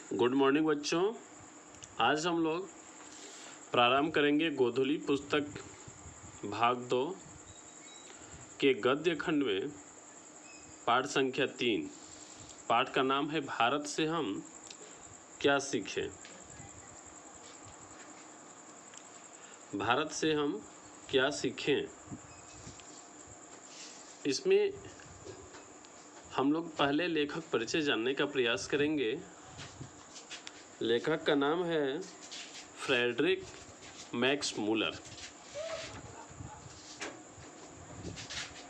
Good morning बच्चों। आज हम लोग प्रारंभ करेंगे गोधूली पुस्तक भाग 2 के गद्य खंड में पाठ संख्या 3। पाठ का नाम है भारत से हम क्या सीखें। भारत से हम क्या सीखें, इसमें हम लोग पहले लेखक परिचय जानने का प्रयास करेंगे। लेखक का नाम है फ्रेडरिक मैक्स मूलर।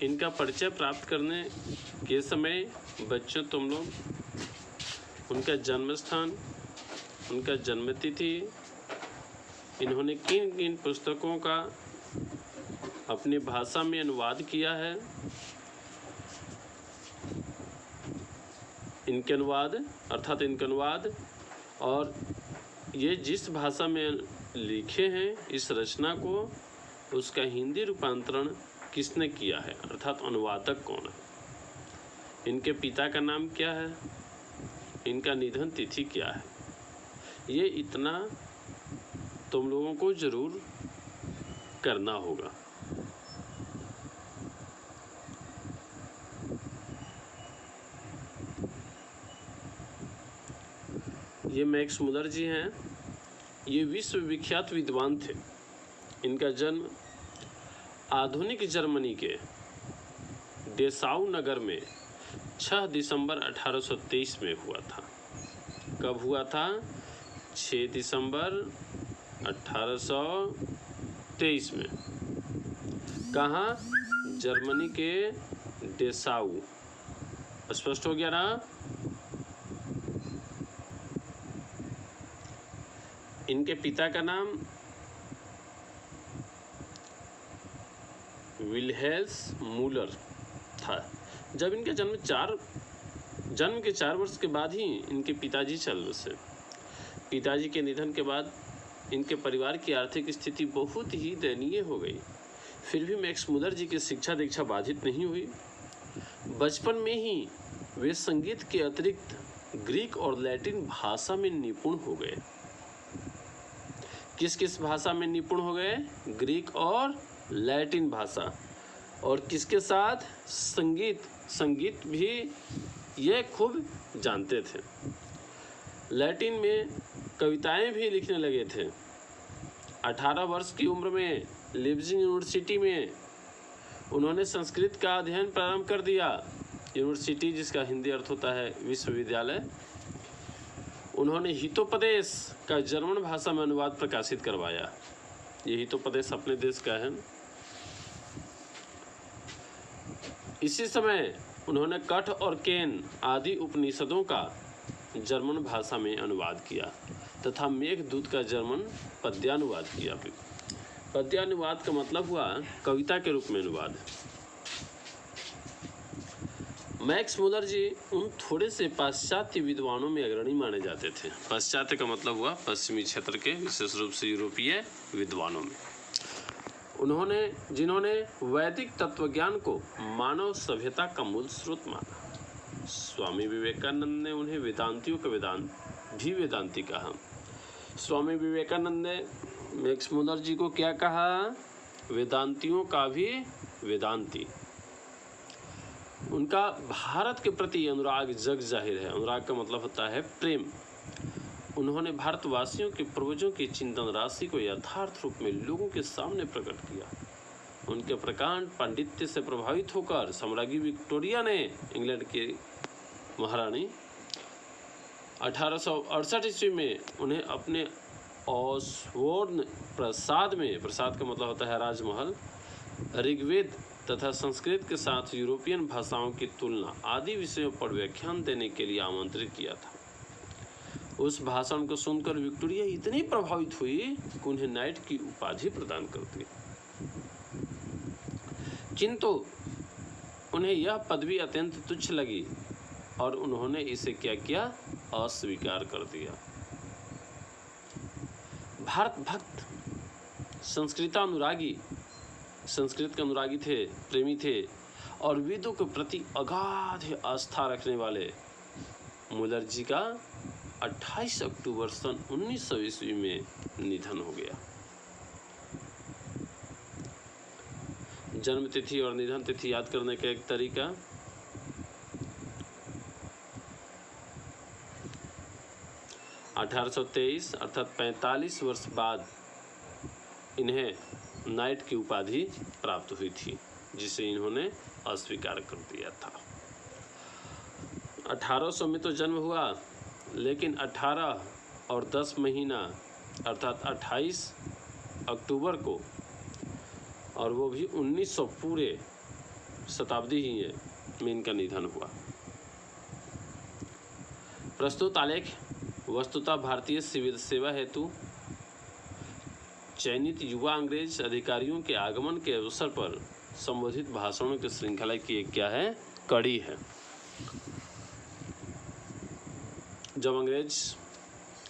इनका परिचय प्राप्त करने के समय बच्चों तुम लोग उनका जन्म स्थान, उनका जन्म तिथि, इन्होंने किन किन पुस्तकों का अपनी भाषा में अनुवाद किया है, इनके अनुवाद और ये जिस भाषा में लिखे हैं इस रचना को, उसका हिंदी रूपांतरण किसने किया है, अर्थात अनुवादक कौन है, इनके पिता का नाम क्या है, इनका निधन तिथि क्या है। ये इतना तुम लोगों को जरूर करना होगा। ये मैक्स मूलर जी हैं। ये विश्व विख्यात विद्वान थे। इनका जन्म आधुनिक जर्मनी के डेसाउ नगर में 6 दिसंबर 1823 में हुआ था। कब हुआ था? 6 दिसंबर 1823 में। कहाँ? जर्मनी के डेसाउ। स्पष्ट हो गया ना? इनके पिता का नाम विल्हेल्स मूलर था। जब इनके जन्म के 4 वर्ष के बाद ही इनके पिताजी चल बसे। पिताजी के निधन के बाद इनके परिवार की आर्थिक स्थिति बहुत ही दयनीय हो गई। फिर भी मैक्स मूलर जी की शिक्षा दीक्षा बाधित नहीं हुई। बचपन में ही वे संगीत के अतिरिक्त ग्रीक और लैटिन भाषा में निपुण हो गए। किस किस भाषा में निपुण हो गए? ग्रीक और लैटिन भाषा। और किसके साथ? संगीत भी ये खूब जानते थे। लैटिन में कविताएं भी लिखने लगे थे। 18 वर्ष की उम्र में लीप्जिग यूनिवर्सिटी में उन्होंने संस्कृत का अध्ययन प्रारंभ कर दिया। यूनिवर्सिटी जिसका हिंदी अर्थ होता है विश्वविद्यालय। उन्होंने हितोपदेश का जर्मन भाषा में अनुवाद प्रकाशित करवाया। ये हितोपदेश अपने देश का है। इसी समय उन्होंने कठ और केन आदि उपनिषदों का जर्मन भाषा में अनुवाद किया तथा मेघदूत का जर्मन पद्यानुवाद किया। पद्यानुवाद का मतलब हुआ कविता के रूप में अनुवाद। मैक्स मूलर जी उन थोड़े से पाश्चात्य विद्वानों में अग्रणी माने जाते थे। पाश्चात्य का मतलब हुआ पश्चिमी क्षेत्र के, विशेष रूप से यूरोपीय विद्वानों में। जिन्होंने वैदिक तत्वज्ञान को मानव सभ्यता का मूल स्रोत माना। स्वामी विवेकानंद ने उन्हें वेदांतियों का वेदांती कहा। स्वामी विवेकानंद ने मैक्स मूलर जी को क्या कहा? वेदांतियों का भी वेदांती। उनका भारत के प्रति अनुराग जग जाहिर है। अनुराग का मतलब होता है प्रेम। उन्होंने भारतवासियों के पूर्वजों की चिंतन राशि को यथार्थ रूप में लोगों के सामने प्रकट किया। उनके प्रकांड पांडित्य से प्रभावित होकर सम्राज्ञी विक्टोरिया ने, इंग्लैंड की महारानी, 1868 ईस्वी में उन्हें अपने ऑक्सफोर्ड प्रसाद में, प्रसाद का मतलब होता है राजमहल, ऋग्वेद तथा संस्कृत के साथ यूरोपियन भाषाओं की तुलना आदि विषयों पर व्याख्यान देने के लिए आमंत्रित किया था। उस भाषण को सुनकर विक्टोरिया इतनी प्रभावित हुई कि उन्हें नाइट की उपाधि प्रदान कर दी। किंतु उन्हें यह पदवी अत्यंत तुच्छ लगी और उन्होंने इसे क्या किया? अस्वीकार कर दिया। भारत भक्त, संस्कृत के अनुरागी थे, प्रेमी थे और वेदों के प्रति अगाध आस्था रखने वाले मूलर जी का 28 अक्टूबर सन 1900 ईस्वी में निधन हो गया। जन्म तिथि और निधन तिथि याद करने का एक तरीका, 1823 अर्थात 45 वर्ष बाद इन्हें नाइट की उपाधि प्राप्त हुई थी, जिसे इन्होंने अस्वीकार कर दिया था। 1800 में तो जन्म हुआ, लेकिन 18 और 10 महीना अर्थात 28 अक्टूबर को, और वो भी 1900 पूरे शताब्दी ही है में इनका निधन हुआ। प्रस्तुत आलेख वस्तुतः भारतीय सिविल सेवा हेतु चयनित युवा अंग्रेज अधिकारियों के आगमन के अवसर पर संबोधित भाषणों की श्रृंखला की एक क्या है, कड़ी है। जब अंग्रेज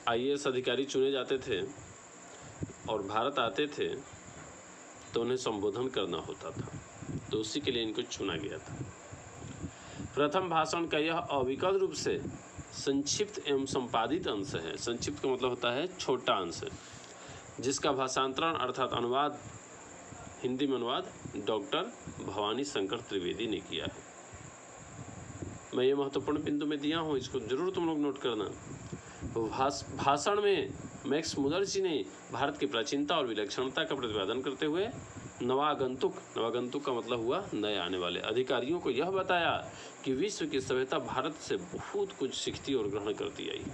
IAS अधिकारी चुने जाते थे और भारत आते थे तो उन्हें संबोधन करना होता था, तो उसी के लिए इनको चुना गया था। प्रथम भाषण का यह अविकल रूप से संक्षिप्त एवं संपादित अंश है। संक्षिप्त का मतलब होता है छोटा अंश, जिसका भाषांतरण अर्थात अनुवाद, हिंदी में अनुवाद डॉक्टर भवानी शंकर त्रिवेदी ने किया है। मैं ये महत्वपूर्ण बिंदु में दिया हूँ, इसको जरूर तुम लोग नोट करना। भाषण में मैक्स मुलर जी ने भारत की प्राचीनता और विलक्षणता का प्रतिपादन करते हुए नवागंतुक का मतलब हुआ नए आने वाले अधिकारियों को यह बताया कि विश्व की सभ्यता भारत से बहुत कुछ सीखती और ग्रहण करती आई।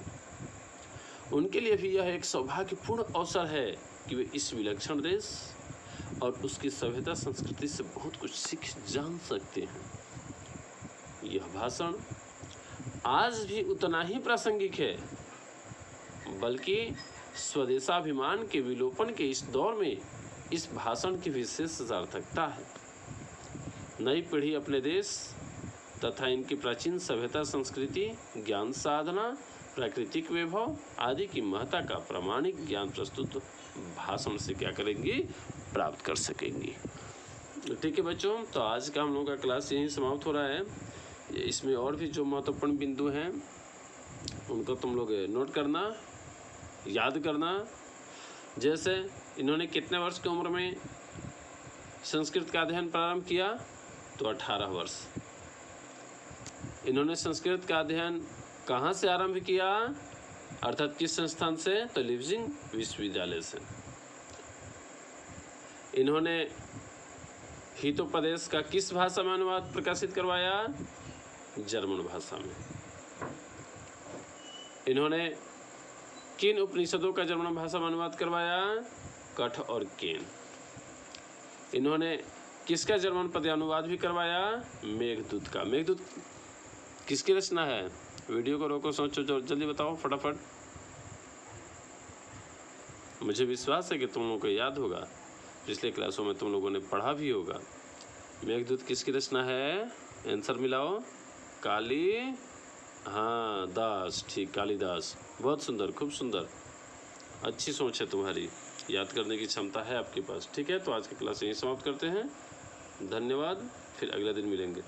उनके लिए भी यह एक सौभाग्यपूर्ण अवसर है कि वे इस विलक्षण देश और उसकी सभ्यता संस्कृति से बहुत कुछ सीख जान सकते हैं। यह भाषण आज भी उतना ही प्रासंगिक है, बल्कि स्वदेशाभिमान के विलोपन के इस दौर में इस भाषण की विशेष सार्थकता है। नई पीढ़ी अपने देश तथा इनकी प्राचीन सभ्यता, संस्कृति, ज्ञान साधना, प्राकृतिक वैभव आदि की महत्ता का प्रामाणिक ज्ञान प्रस्तुत भाषण से क्या करेंगी, प्राप्त कर सकेंगी। ठीक है बच्चों, तो आज का हम लोगों का क्लास यहीं समाप्त हो रहा है। इसमें और भी जो महत्वपूर्ण बिंदु हैं उनको तुम लोग नोट करना, याद करना। जैसे इन्होंने कितने वर्ष की उम्र में संस्कृत का अध्ययन प्रारंभ किया, तो 18 वर्ष। इन्होंने संस्कृत का अध्ययन कहाँ से आरंभ किया, अर्थात किस संस्थान से, तो लिप्जिंग विश्वविद्यालय से। इन्होंने हितोपदेश का किस भाषा में अनुवाद प्रकाशित करवाया, जर्मन भाषा में। इन्होंने किन उपनिषदों का जर्मन भाषा में अनुवाद करवाया, कठ और केन। इन्होंने किसका जर्मन पद्यानुवाद भी करवाया, मेघदूत का। मेघदूत किसकी रचना है, वीडियो को रोको, सोचो, जल्दी बताओ फटाफट। मुझे विश्वास है कि तुम लोगों को याद होगा, पिछले क्लासों में तुम लोगों ने पढ़ा भी होगा। मेघदूत किसकी रचना है, आंसर मिलाओ। दास, ठीक, कालिदास। बहुत सुंदर, खूब सुंदर, अच्छी सोच है तुम्हारी, याद करने की क्षमता है आपके पास। ठीक है, तो आज की क्लास यहीं समाप्त करते हैं। धन्यवाद, फिर अगले दिन मिलेंगे।